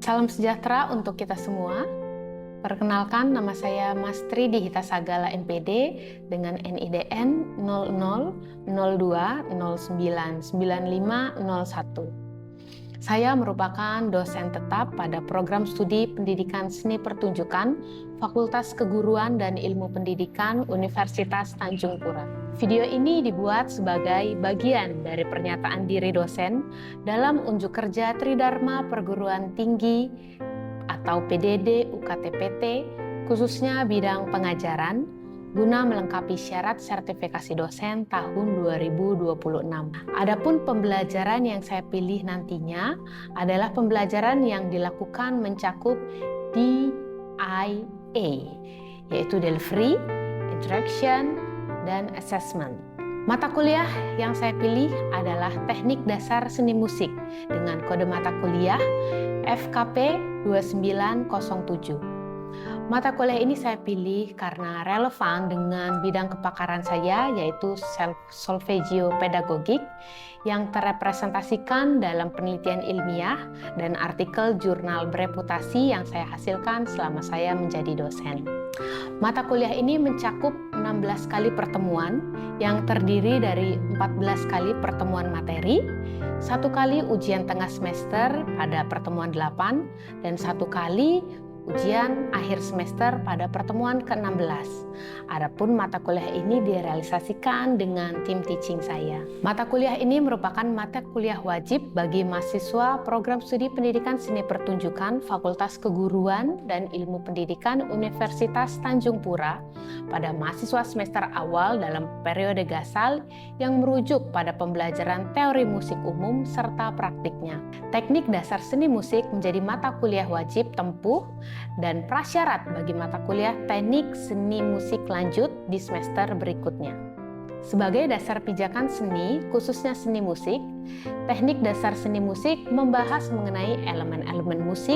Salam sejahtera untuk kita semua. Perkenalkan, nama saya Mas Tri Dihita Sagala MPD dengan NIDN 0002099501. Saya merupakan dosen tetap pada program studi Pendidikan Seni Pertunjukan Fakultas Keguruan dan Ilmu Pendidikan Universitas Tanjung Pura. Video ini dibuat sebagai bagian dari pernyataan diri dosen dalam unjuk kerja Tridharma Perguruan Tinggi atau PDD UKT-PT, khususnya bidang pengajaran, guna melengkapi syarat sertifikasi dosen tahun 2026. Adapun pembelajaran yang saya pilih nantinya adalah pembelajaran yang dilakukan mencakup DIA, yaitu Delivery, Interaction, dan Assessment. Mata kuliah yang saya pilih adalah Teknik Dasar Seni Musik dengan kode mata kuliah FKP 2907. Mata kuliah ini saya pilih karena relevan dengan bidang kepakaran saya, yaitu solfeggio pedagogik, yang terrepresentasikan dalam penelitian ilmiah dan artikel jurnal bereputasi yang saya hasilkan selama saya menjadi dosen. Mata kuliah ini mencakup 16 kali pertemuan yang terdiri dari 14 kali pertemuan materi, 1 kali ujian tengah semester pada pertemuan 8, dan 1 kali ujian akhir semester pada pertemuan ke-16. Adapun mata kuliah ini direalisasikan dengan tim teaching saya. Mata kuliah ini merupakan mata kuliah wajib bagi mahasiswa program studi Pendidikan Seni Pertunjukan Fakultas Keguruan dan Ilmu Pendidikan Universitas Tanjung Pura pada mahasiswa semester awal dalam periode gasal yang merujuk pada pembelajaran teori musik umum serta praktiknya. Teknik Dasar Seni Musik menjadi mata kuliah wajib tempuh dan prasyarat bagi mata kuliah Teknik Seni Musik lanjut di semester berikutnya. Sebagai dasar pijakan seni, khususnya seni musik, Teknik Dasar Seni Musik membahas mengenai elemen-elemen musik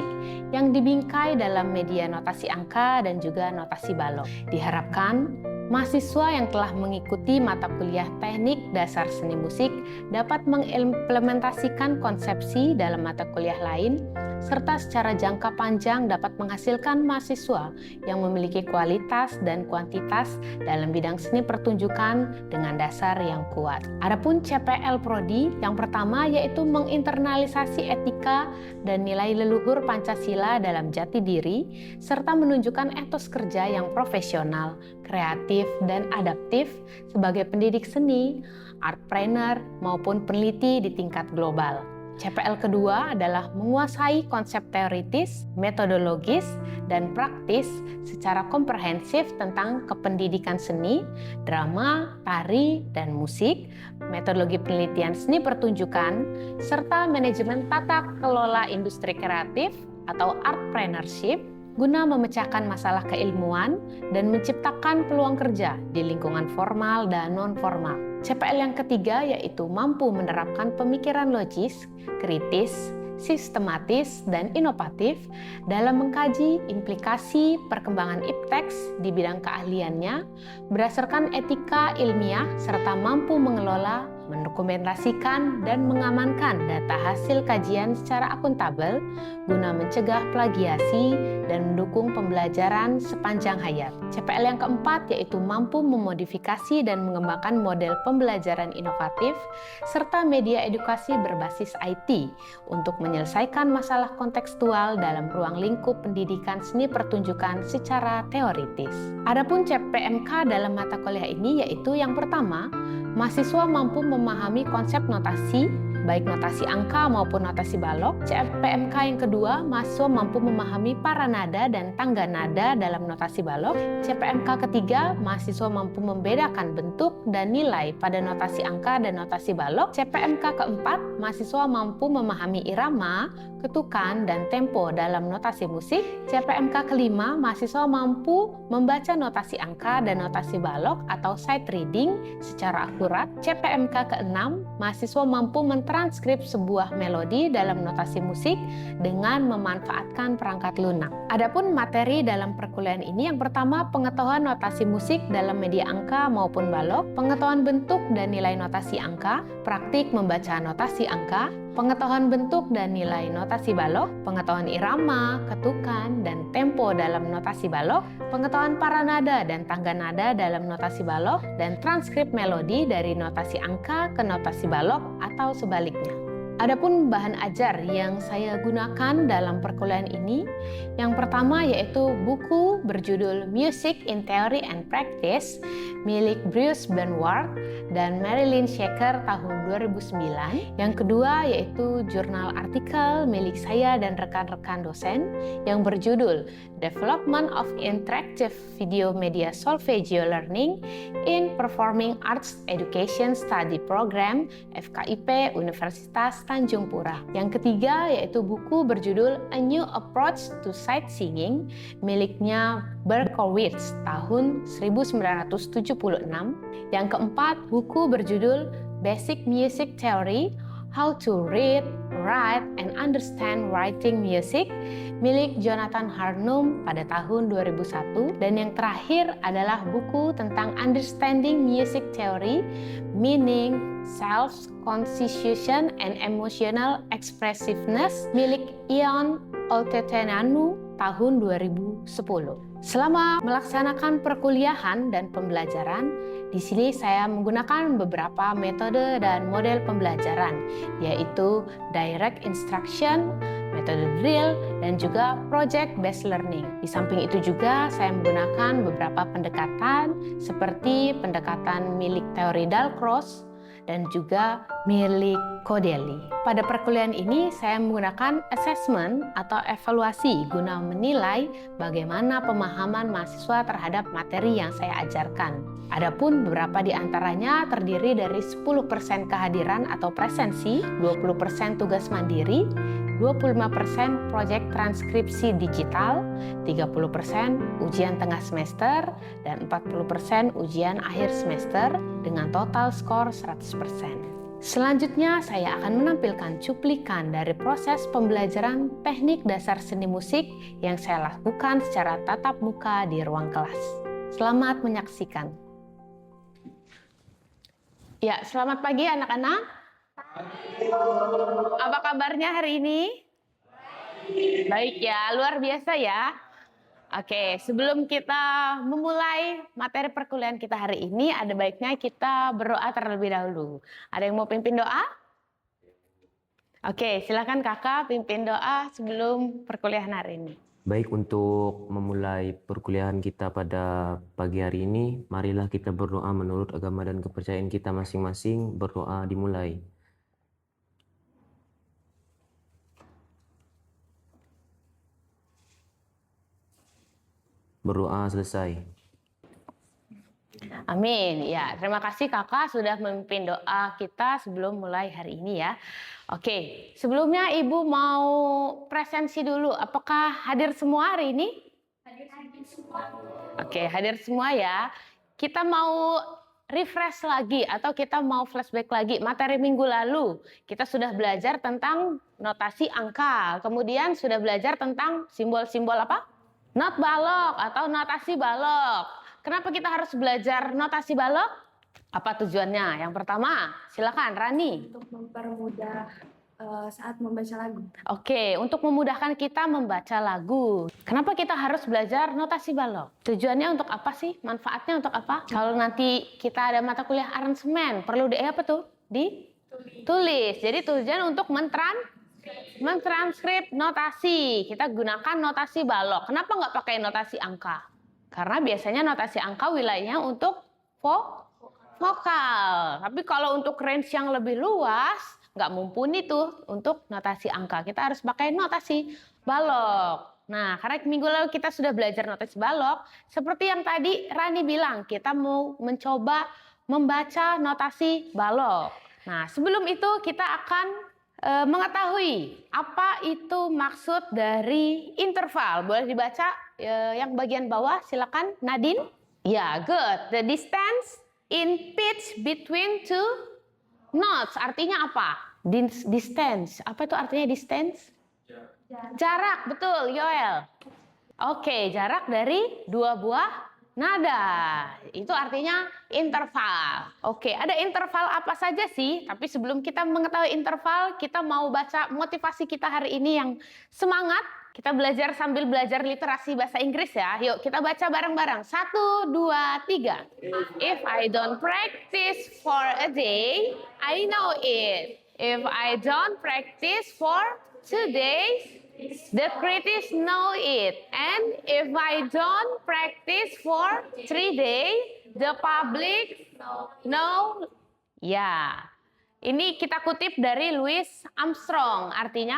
yang dibingkai dalam media notasi angka dan juga notasi balok. Diharapkan mahasiswa yang telah mengikuti mata kuliah Teknik Dasar Seni Musik dapat mengimplementasikan konsepsi dalam mata kuliah lain, serta secara jangka panjang dapat menghasilkan mahasiswa yang memiliki kualitas dan kuantitas dalam bidang seni pertunjukan dengan dasar yang kuat. Adapun CPL Prodi yang pertama yaitu menginternalisasi etika dan nilai leluhur Pancasila dalam jati diri, serta menunjukkan etos kerja yang profesional, kreatif, dan adaptif sebagai pendidik seni, artpreneur, maupun peneliti di tingkat global. CPL kedua adalah menguasai konsep teoritis, metodologis, dan praktis secara komprehensif tentang kependidikan seni, drama, tari, dan musik, metodologi penelitian seni pertunjukan, serta manajemen tata kelola industri kreatif atau artpreneurship, guna memecahkan masalah keilmuan dan menciptakan peluang kerja di lingkungan formal dan non-formal. CPL yang ketiga yaitu mampu menerapkan pemikiran logis, kritis, sistematis, dan inovatif dalam mengkaji implikasi perkembangan ipteks di bidang keahliannya berdasarkan etika ilmiah serta mampu mengelola, mendokumentasikan, dan mengamankan data hasil kajian secara akuntabel guna mencegah plagiasi dan mendukung pembelajaran sepanjang hayat. CPL yang keempat yaitu mampu memodifikasi dan mengembangkan model pembelajaran inovatif serta media edukasi berbasis IT untuk menyelesaikan masalah kontekstual dalam ruang lingkup pendidikan seni pertunjukan secara teoritis. Adapun CPMK dalam mata kuliah ini yaitu yang pertama, mahasiswa mampu memahami konsep notasi, baik notasi angka maupun notasi balok. CPMK yang kedua, mahasiswa mampu memahami para nada dan tangga nada dalam notasi balok. CPMK ketiga, mahasiswa mampu membedakan bentuk dan nilai pada notasi angka dan notasi balok. CPMK keempat, mahasiswa mampu memahami irama, ketukan, dan tempo dalam notasi musik. CPMK kelima, mahasiswa mampu membaca notasi angka dan notasi balok atau sight reading secara akurat. CPMK keenam, mahasiswa mampu mentranskrip sebuah melodi dalam notasi musik dengan memanfaatkan perangkat lunak. Adapun materi dalam perkuliahan ini yang pertama, pengetahuan notasi musik dalam media angka maupun balok, pengetahuan bentuk dan nilai notasi angka, praktik membaca notasi angka, pengetahuan bentuk dan nilai notasi balok, pengetahuan irama, ketukan, dan tempo dalam notasi balok, pengetahuan para nada dan tangga nada dalam notasi balok, dan transkrip melodi dari notasi angka ke notasi balok atau sebaliknya. Adapun bahan ajar yang saya gunakan dalam perkuliahan ini, yang pertama yaitu buku berjudul Music in Theory and Practice milik Bruce Benward dan Marilyn Shaker tahun 2009. Yang kedua yaitu jurnal artikel milik saya dan rekan-rekan dosen yang berjudul Development of Interactive Video Media Solfeggio Learning in Performing Arts Education Study Program FKIP Universitas Tanjung Pura. Yang ketiga yaitu buku berjudul A New Approach to Sight Singing miliknya Berkowitz tahun 1976. Yang keempat, buku berjudul Basic Music Theory, How to Read, Write, and Understand Writing Music milik Jonathan Harnum pada tahun 2001. Dan yang terakhir adalah buku tentang Understanding Music Theory, Meaning, Self-Constitution, and Emotional Expressiveness milik Ion Oltetenanu tahun 2010. Selama melaksanakan perkuliahan dan pembelajaran, di sini saya menggunakan beberapa metode dan model pembelajaran, yaitu direct instruction, metode drill, dan juga project based learning. Di samping itu juga saya menggunakan beberapa pendekatan seperti pendekatan milik teori Dalcroze dan juga milik Codelli. Pada perkuliahan ini saya menggunakan assessment atau evaluasi guna menilai bagaimana pemahaman mahasiswa terhadap materi yang saya ajarkan. Adapun beberapa di antaranya terdiri dari 10% kehadiran atau presensi, 20% tugas mandiri, 25% proyek transkripsi digital, 30% ujian tengah semester, dan 40% ujian akhir semester dengan total skor 100%. Selanjutnya saya akan menampilkan cuplikan dari proses pembelajaran teknik dasar seni musik yang saya lakukan secara tatap muka di ruang kelas. Selamat menyaksikan. Ya, selamat pagi anak-anak. Apa kabarnya hari ini? Baik ya, luar biasa ya. Oke, sebelum kita memulai materi perkuliahan kita hari ini, ada baiknya kita berdoa terlebih dahulu. Ada yang mau pimpin doa? Oke, silakan kakak pimpin doa sebelum perkuliahan hari ini. Baik, untuk memulai perkuliahan kita pada pagi hari ini, marilah kita berdoa menurut agama dan kepercayaan kita masing-masing. Berdoa dimulai. Berdoa selesai. Amin. Ya, terima kasih kakak sudah memimpin doa kita sebelum mulai hari ini ya. Oke, sebelumnya ibu mau presensi dulu. Apakah hadir semua hari ini? Hadir semua. Oke, hadir semua ya. Kita mau refresh lagi atau kita mau flashback lagi materi minggu lalu. Kita sudah belajar tentang notasi angka. Kemudian sudah belajar tentang simbol-simbol apa? Not balok atau notasi balok. Kenapa kita harus belajar notasi balok? Apa tujuannya? Yang pertama, silakan Rani. Untuk mempermudah saat membaca lagu. Oke, untuk memudahkan kita membaca lagu. Kenapa kita harus belajar notasi balok? Tujuannya untuk apa sih? Manfaatnya untuk apa? Kalau nanti kita ada mata kuliah aransemen, perlu apa tuh? Tulis. Jadi tujuan untuk mentranskrip notasi. Kita gunakan notasi balok. Kenapa nggak pakai notasi angka? Karena biasanya notasi angka wilayahnya untuk vokal. Tapi kalau untuk range yang lebih luas, nggak mumpuni tuh untuk notasi angka. Kita harus pakai notasi balok. Nah, karena minggu lalu kita sudah belajar notasi balok, seperti yang tadi Rani bilang, kita mau mencoba membaca notasi balok. Nah, sebelum itu kita akan mengetahui apa itu maksud dari interval. Boleh dibaca yang bagian bawah, silakan Nadine. Ya, good. The distance in pitch between two notes. Artinya apa? Distance. Apa itu artinya distance? Jarak, betul, Yoel. Oke, jarak dari dua buah nada. Itu artinya interval. Oke, ada interval apa saja sih? Tapi sebelum kita mengetahui interval, kita mau baca motivasi kita hari ini yang semangat. Kita belajar sambil belajar literasi bahasa Inggris ya. Yuk kita baca bareng-bareng. 1, 2, 3. If I don't practice for a day, I know it. If I don't practice for 2 days, the critics know it. And if I don't practice for 3 days, the public know. Ya, ini kita kutip dari Louis Armstrong. Artinya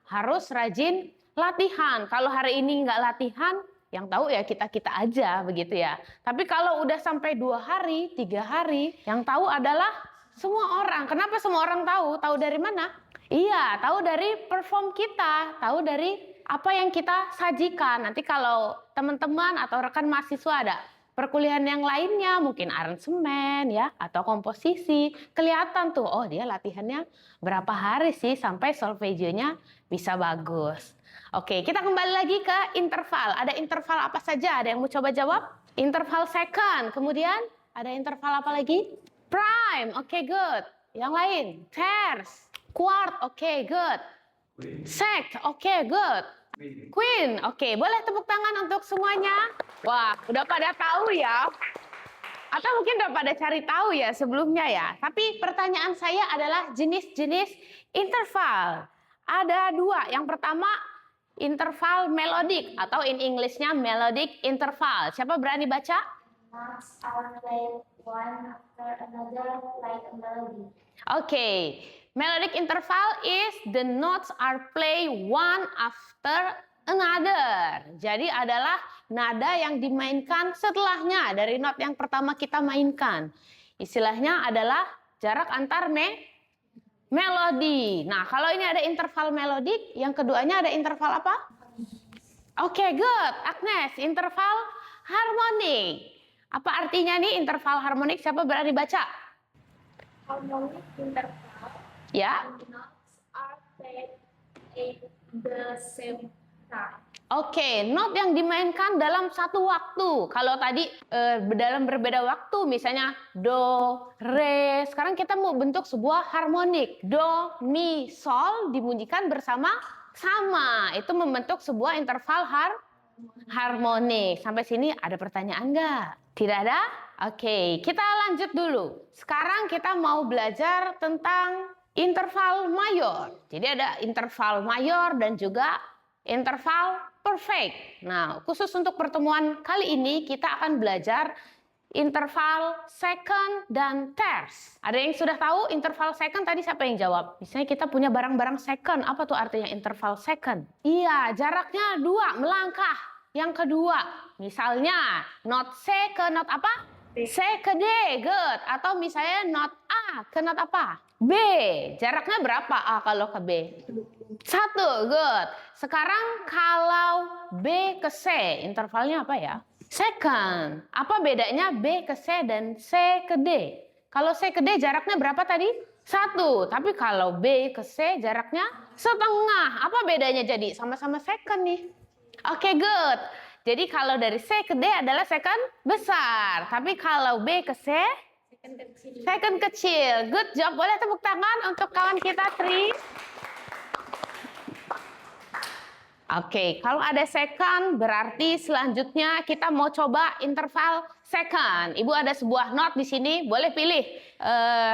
harus rajin latihan. Kalau hari ini nggak latihan, yang tahu ya kita-kita aja begitu ya. Tapi kalau udah sampai 2 hari, 3 hari, yang tahu adalah semua orang. Kenapa semua orang tahu? Tahu dari mana? Iya, tahu dari perform kita, tahu dari apa yang kita sajikan. Nanti kalau teman-teman atau rekan mahasiswa ada perkuliahan yang lainnya, mungkin aransemen ya, atau komposisi, kelihatan tuh, oh dia latihannya berapa hari sih sampai solfegionya bisa bagus. Oke, kita kembali lagi ke interval. Ada interval apa saja? Ada yang mau coba jawab? Interval second, kemudian ada interval apa lagi? Prime, oke good. Yang lain, terce, quart, oke good. Sect, oke good. Queen, oke, boleh tepuk tangan untuk semuanya. Wah, udah pada tahu ya. Atau mungkin udah pada cari tahu ya sebelumnya ya. Tapi pertanyaan saya adalah jenis-jenis interval. Ada 2. Yang pertama, interval melodik atau in English-nya melodic interval. Siapa berani baca? Notes are played one after another like a melody. Oke, melodic interval is the notes are played one after another. Jadi adalah nada yang dimainkan setelahnya dari not yang pertama kita mainkan. Istilahnya adalah jarak antar melodi. Nah, kalau ini ada interval melodik, yang keduanya ada interval apa? Oke, good. Agnes, interval harmonik. Apa artinya nih interval harmonik? Siapa berani baca? Harmonic interval. Ya. Notes are played at the same time. Oke, not yang dimainkan dalam satu waktu. Kalau tadi dalam berbeda waktu, misalnya do, re. Sekarang kita mau bentuk sebuah harmonik. Do, mi, sol dibunyikan bersama-sama. Itu membentuk sebuah interval harmonik. Sampai sini ada pertanyaan nggak? Tidak ada? Oke, kita lanjut dulu. Sekarang kita mau belajar tentang interval mayor. Jadi ada interval mayor dan juga interval perfect. Nah, khusus untuk pertemuan kali ini kita akan belajar interval second dan terce. Ada yang sudah tahu interval second tadi siapa yang jawab? Misalnya kita punya barang-barang second, apa tuh artinya interval second? Iya, jaraknya 2, melangkah. Yang kedua, misalnya not C ke not apa? C ke D, good. Atau misalnya not A ke not apa? B. Jaraknya berapa A kalau ke B? 1, good. Sekarang kalau B ke C, intervalnya apa ya? Second. Apa bedanya B ke C dan C ke D? Kalau C ke D jaraknya berapa tadi? 1. Tapi kalau B ke C jaraknya setengah. Apa bedanya jadi? Sama-sama second nih. Oke, good. Jadi kalau dari C ke D adalah second besar. Tapi kalau B ke C, second kecil. Good job. Boleh tepuk tangan untuk kawan kita, Tri. Oke, kalau ada second berarti selanjutnya kita mau coba interval second. Ibu ada sebuah not di sini, boleh pilih.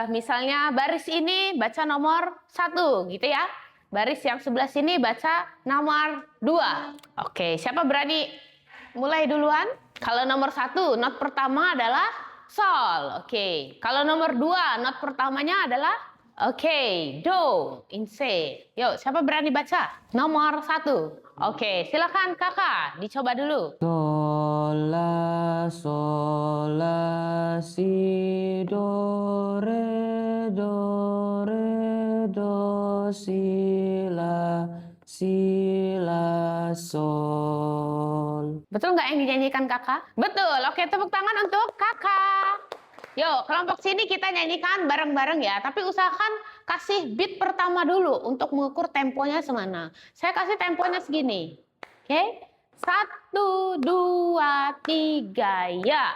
Misalnya baris ini baca nomor 1 gitu ya. Baris yang sebelah sini baca nomor 2. Oke, siapa berani mulai duluan? Kalau nomor 1, not pertama adalah sol. Oke, kalau nomor 2, not pertamanya adalah do in C. Yuk, siapa berani baca? Nomor 1. Oke, silakan kakak, dicoba dulu. Sol la si do re do si la sol. Betul nggak yang dinyanyikan kakak? Betul. Oke, tepuk tangan untuk kakak. Yuk, kelompok sini kita nyanyikan bareng-bareng ya. Tapi usahakan kasih beat pertama dulu untuk mengukur temponya semana. Saya kasih temponya segini. Oke? 1, 2, 3, ya.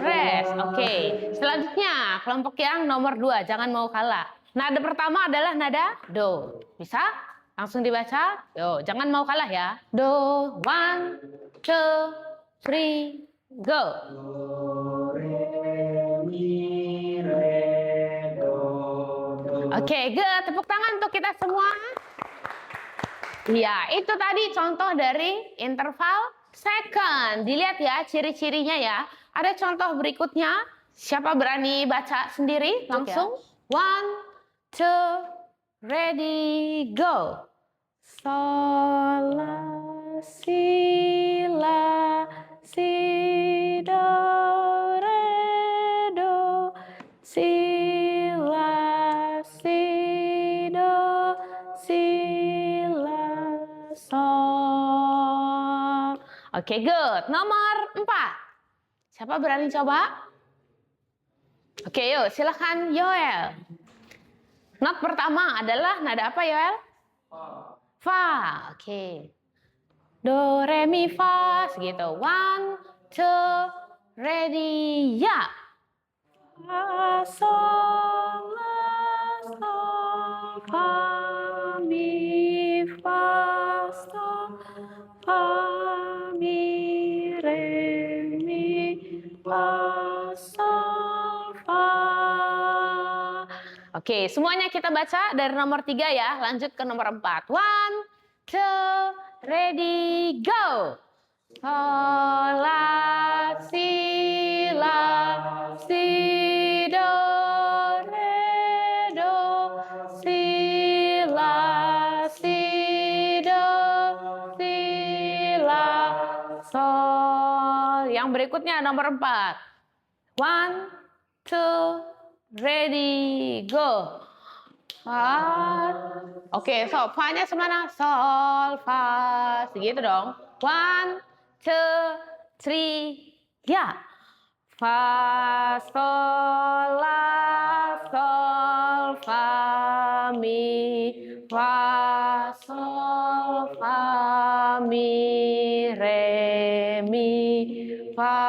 Res, oke. Selanjutnya, kelompok yang nomor 2, jangan mau kalah. Nada pertama adalah nada do. Bisa? Langsung dibaca? Yo, jangan mau kalah ya. Do, 1, 2, 3, go. Oke, good. Tepuk tangan untuk kita semua. Iya, itu tadi contoh dari interval second. Dilihat ya ciri-cirinya ya. Ada contoh berikutnya. Siapa berani baca sendiri? Langsung. 1, 2, ready, go. Sol, la, si, la, si, do, re, do, si, la, si, do, si, la, sol. Oke, good. Nomor 4. Siapa berani coba? Oke, yuk silakan Yoel. Not pertama adalah nada apa Yoel? Fa. Oke. Do, re, mi, fa. Segitu. 1, 2, ready, ya. Fa, sol, la, sol, fa, mi, fa, sol, fa, mi, re, mi, fa, sol, fa. Oke, semuanya kita baca dari nomor 3 ya. Lanjut ke nomor 4. 1, 2, ready, go. Sol, la, si, do, re, do, si, la, sol. Yang berikutnya nomor 4. 1, 2, ready, go. Fa. Oke, so fa-nya semana? Sol, fa. Segitu dong. 1, 2, 3, ya. Fa, sol, la, sol, fa, mi, fa, sol, fa, mi, re, mi, fa,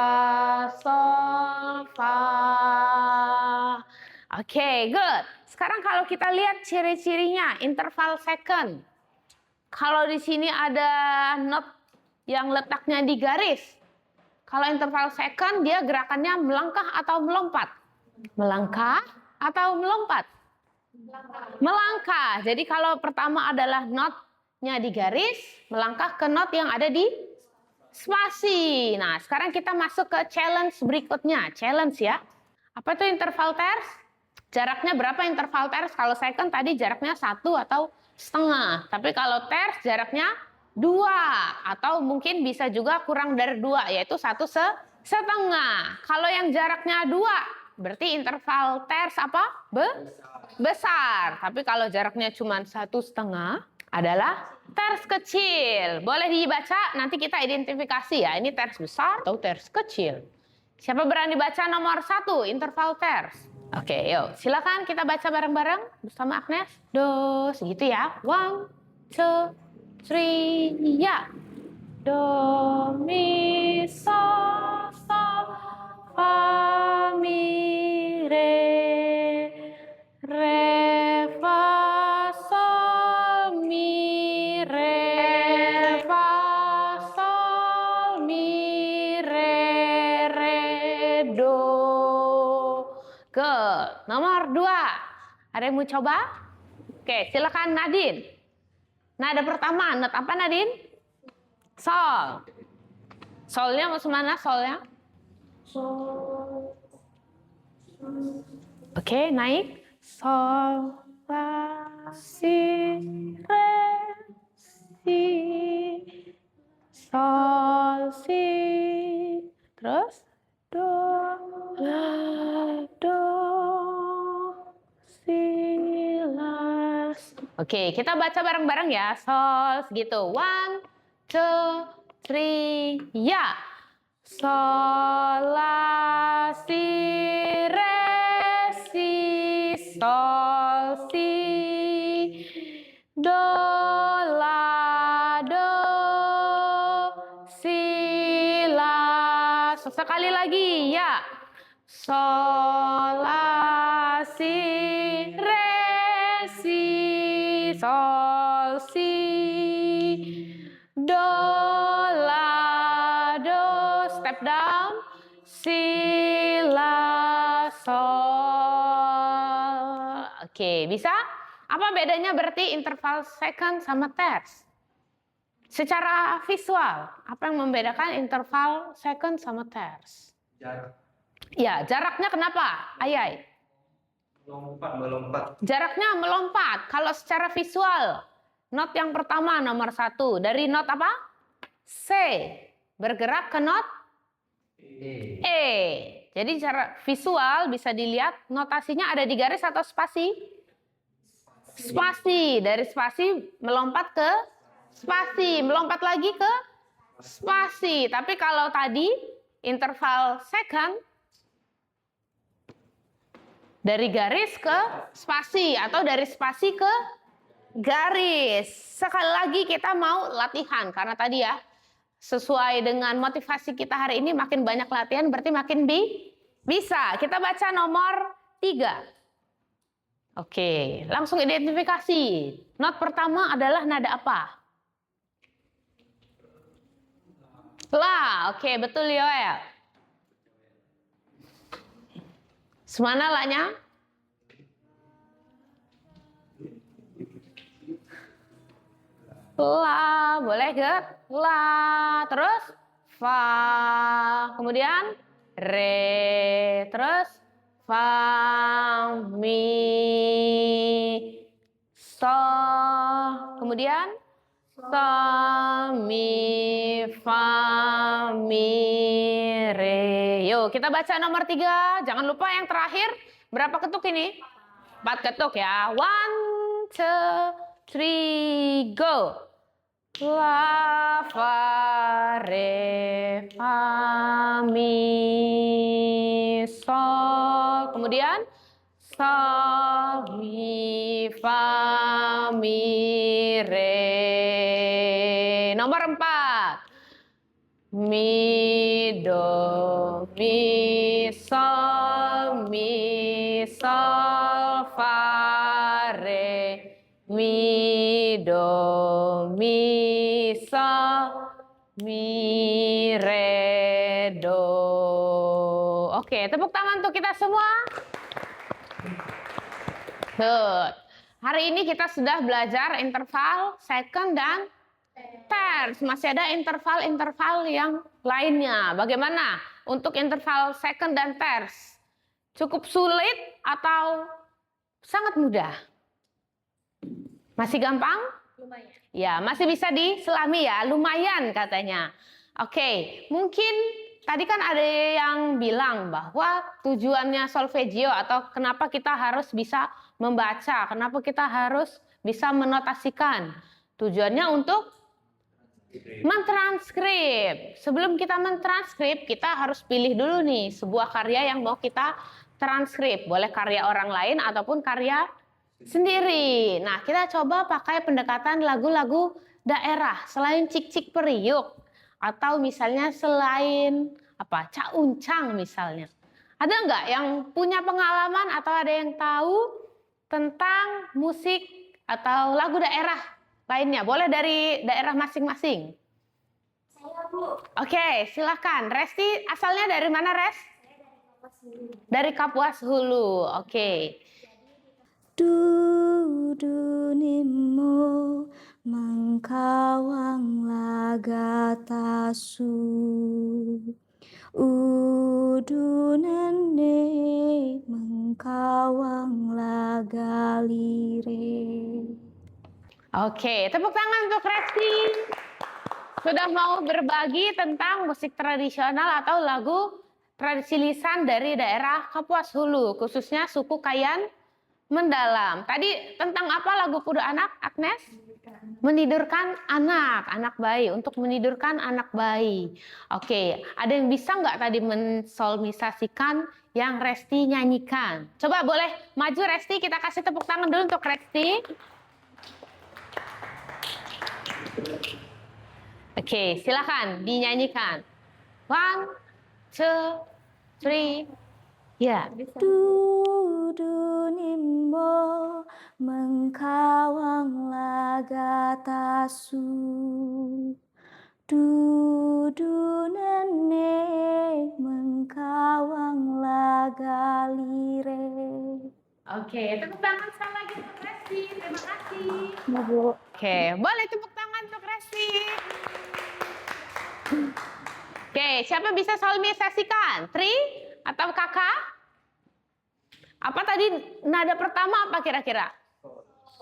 sol, fa. Oke, good. Sekarang kalau kita lihat ciri-cirinya, interval second. Kalau di sini ada not yang letaknya di garis. Kalau interval second, dia gerakannya melangkah atau melompat? Melangkah atau melompat? Melangkah. Jadi kalau pertama adalah not-nya di garis, melangkah ke not yang ada di spasi. Nah, sekarang kita masuk ke challenge berikutnya. Challenge ya. Apa itu interval terce? Jaraknya berapa interval terce? Kalau second tadi jaraknya 1 atau setengah. Tapi kalau terce jaraknya 2. Atau mungkin bisa juga kurang dari 2, yaitu 1 setengah. Kalau yang jaraknya 2, berarti interval terce apa? Besar. Tapi kalau jaraknya cuma 1,5, adalah terce kecil. Boleh dibaca, nanti kita identifikasi ya. Ini terce besar atau terce kecil. Siapa berani baca nomor 1, interval terce? Oke, yuk. Silakan kita baca bareng-bareng bersama Agnes. Do, segitu ya. 1, 2, 3, ya. Do, mi, sol, sol, fa, mi, re, fa, sol, mi, re, fa, sol, mi, re, do. Good. Nomor 2. Ada yang mau coba? Oke, silakan Nadine. Nada pertama, not apa Nadine? Sol. Solnya mau semana solnya? Sol. Oke, naik. Sol, la, si, re, si, sol, si. Terus? Do, la, do, si, la. Oke, kita baca bareng-bareng ya. Sol, segitu. 1, 2, 3, ya. Sol, la, si, re, si, sol, si, sekali lagi ya. Sol, la, si, re, si, sol, si, do, la, do, step down, si, la, sol. Oke, bisa? Apa bedanya berarti interval second sama terce? Secara visual, apa yang membedakan interval second sama terce? Jarak. Ya, jaraknya kenapa, Ayai? Melompat. Jaraknya melompat. Kalau secara visual, not yang pertama nomor 1 dari not apa? C bergerak ke not E. Jadi secara visual bisa dilihat notasinya ada di garis atau spasi? Spasi. Dari spasi melompat ke spasi, melompat lagi ke spasi. Tapi kalau tadi interval second dari garis ke spasi atau dari spasi ke garis. Sekali lagi kita mau latihan karena tadi ya sesuai dengan motivasi kita hari ini makin banyak latihan berarti makin bisa. Kita baca nomor 3. Oke, langsung identifikasi. Not pertama adalah nada apa? La. Oke, betul Yoel. Semana la-nya? La, boleh ke? La, terus fa, kemudian re, terus fa, mi, so, kemudian so, mi, fa, mi, re. Yuk kita baca nomor 3. Jangan lupa yang terakhir. Berapa ketuk ini? 4 ketuk ya. 1, 2, 3, go. La, fa, re, fa, mi, sol. Kemudian sol, mi, fa, mi, re. Nomor 4. Mi, do, mi, sol, fa, re, mi, do, mi, sol, mi, re, do. Oke, tepuk tangan untuk kita semua. Good. Hari ini kita sudah belajar interval second dan terce. Masih ada interval-interval yang lainnya. Bagaimana untuk interval second dan terce? Cukup sulit atau sangat mudah? Masih gampang? Lumayan. Ya, masih bisa diselami ya, lumayan katanya. Oke, mungkin tadi kan ada yang bilang bahwa tujuannya solfeggio atau kenapa kita harus bisa membaca, kenapa kita harus bisa menotasikan. Tujuannya untuk mentranskrip. Sebelum kita mentranskrip, kita harus pilih dulu nih sebuah karya yang mau kita transkrip. Boleh karya orang lain ataupun karya sendiri. Nah, kita coba pakai pendekatan lagu-lagu daerah selain Cik-Cik Periuk atau misalnya selain apa? Cauncang misalnya. Ada nggak yang punya pengalaman atau ada yang tahu tentang musik atau lagu daerah lainnya? Boleh dari daerah masing-masing. Saya Bu. Oke, silakan. Resti asalnya dari mana, Res? Saya Dari dari Kapuas dulu. Kapuas Hulu. Oke. Dudunimo mengkawang lagatasu udunene mengkawang lagalire. Oke, tepuk tangan untuk Resti. Sudah mau berbagi tentang musik tradisional atau lagu tradisi lisan dari daerah Kapuas Hulu, khususnya suku Kayan Mendalam. Tadi tentang apa lagu Pudu Anak, Agnes? Menidurkan anak, anak bayi. Untuk menidurkan anak bayi. Oke, ada yang bisa nggak tadi mensolmisasikan yang Resti nyanyikan? Coba boleh maju Resti, kita kasih tepuk tangan dulu untuk Resti. Oke, silakan dinyanyikan. 1, 2, 3. Ya. Dudu nimbo mengkawang lagatasu. Dudu nenek mengkawang lagalire. Oke, tepuk tangan sekali lagi untuk Resti. Terima kasih. Ya, Bu. Oke, boleh tepuk tangan untuk Resti. Oke, siapa bisa solmisasikan? Tri atau kakak? Apa tadi nada pertama apa kira-kira?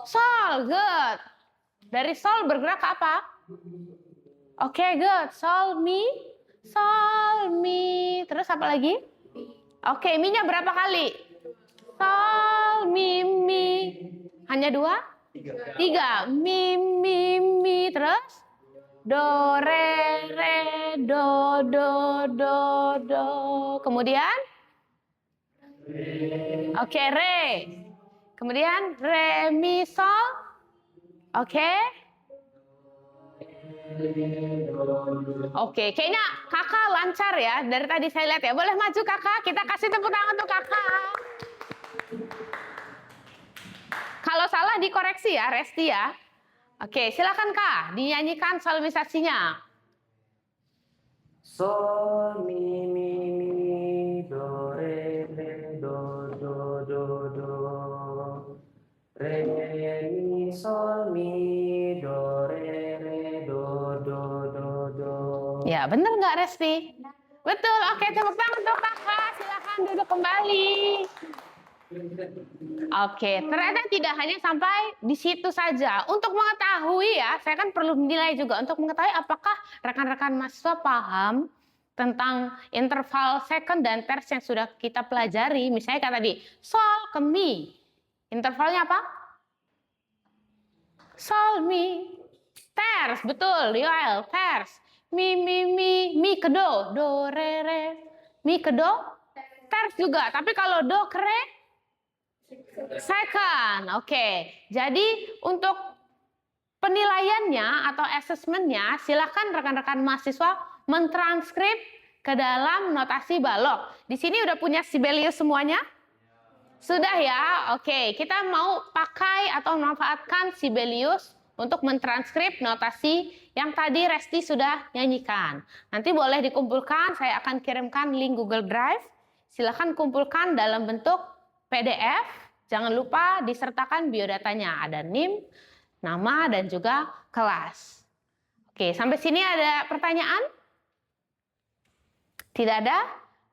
Sol, good. Dari sol bergerak ke apa? Oke, good. Sol, mi. Terus apa lagi? Oke, mi-nya berapa kali? Sol, mi. Hanya 2? 3. Mi. Terus? Do, re, do. Kemudian? Oke, re. Kemudian re, mi, sol. Oke. Oke, kayaknya kakak lancar ya. Dari tadi saya lihat ya. Boleh maju kakak? Kita kasih tepuk tangan untuk kakak. Kalau salah dikoreksi ya, Resti ya. Oke, silakan Kak, dinyanyikan solmisasinya. Sol, mi, do, re, do, do. Re, mi, sol, mi, do, re, do. Ya, bener nggak Resti? Betul, oke, tepuk tangan untuk kakak. Silakan duduk kembali. Oke, ternyata tidak hanya sampai di situ saja. Untuk mengetahui ya, saya kan perlu menilai juga. Untuk mengetahui apakah rekan-rekan mahasiswa paham tentang interval second dan terce yang sudah kita pelajari. Misalnya kayak tadi, sol ke mi. Intervalnya apa? Sol, mi. Terce, betul, Yoel, terce. Mi ke do, re. Mi ke do, terce juga. Tapi kalau do ke re, second. Oke. Jadi untuk penilaiannya atau assessmentnya, silakan rekan-rekan mahasiswa mentranskrip ke dalam notasi balok. Di sini udah punya Sibelius semuanya? Sudah ya? Oke. Kita mau pakai atau memanfaatkan Sibelius untuk mentranskrip notasi yang tadi Resti sudah nyanyikan. Nanti boleh dikumpulkan, saya akan kirimkan link Google Drive. Silakan kumpulkan dalam bentuk PDF. Jangan lupa disertakan biodatanya. Ada NIM, nama, dan juga kelas. Oke, sampai sini ada pertanyaan? Tidak ada?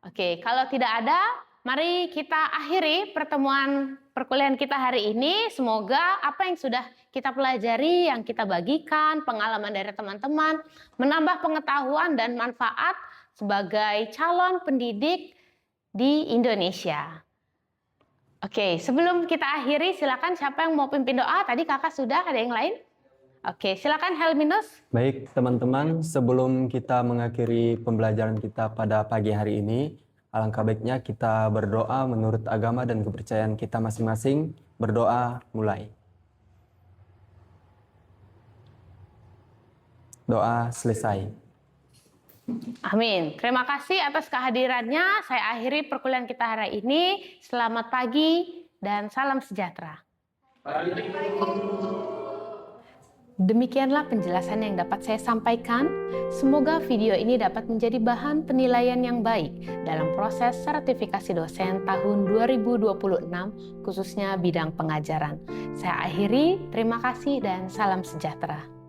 Oke, kalau tidak ada, mari kita akhiri perkuliahan kita hari ini. Semoga apa yang sudah kita pelajari, yang kita bagikan, pengalaman dari teman-teman, menambah pengetahuan dan manfaat sebagai calon pendidik di Indonesia. Oke, sebelum kita akhiri, silakan siapa yang mau pimpin doa? Tadi kakak sudah, ada yang lain? Oke, silakan Helminus. Baik teman-teman, sebelum kita mengakhiri pembelajaran kita pada pagi hari ini, alangkah baiknya kita berdoa menurut agama dan kepercayaan kita masing-masing. Berdoa mulai. Doa selesai. Amin. Terima kasih atas kehadirannya. Saya akhiri perkuliahan kita hari ini. Selamat pagi dan salam sejahtera. Demikianlah penjelasan yang dapat saya sampaikan. Semoga video ini dapat menjadi bahan penilaian yang baik dalam proses sertifikasi dosen tahun 2026, khususnya bidang pengajaran. Saya akhiri, terima kasih dan salam sejahtera.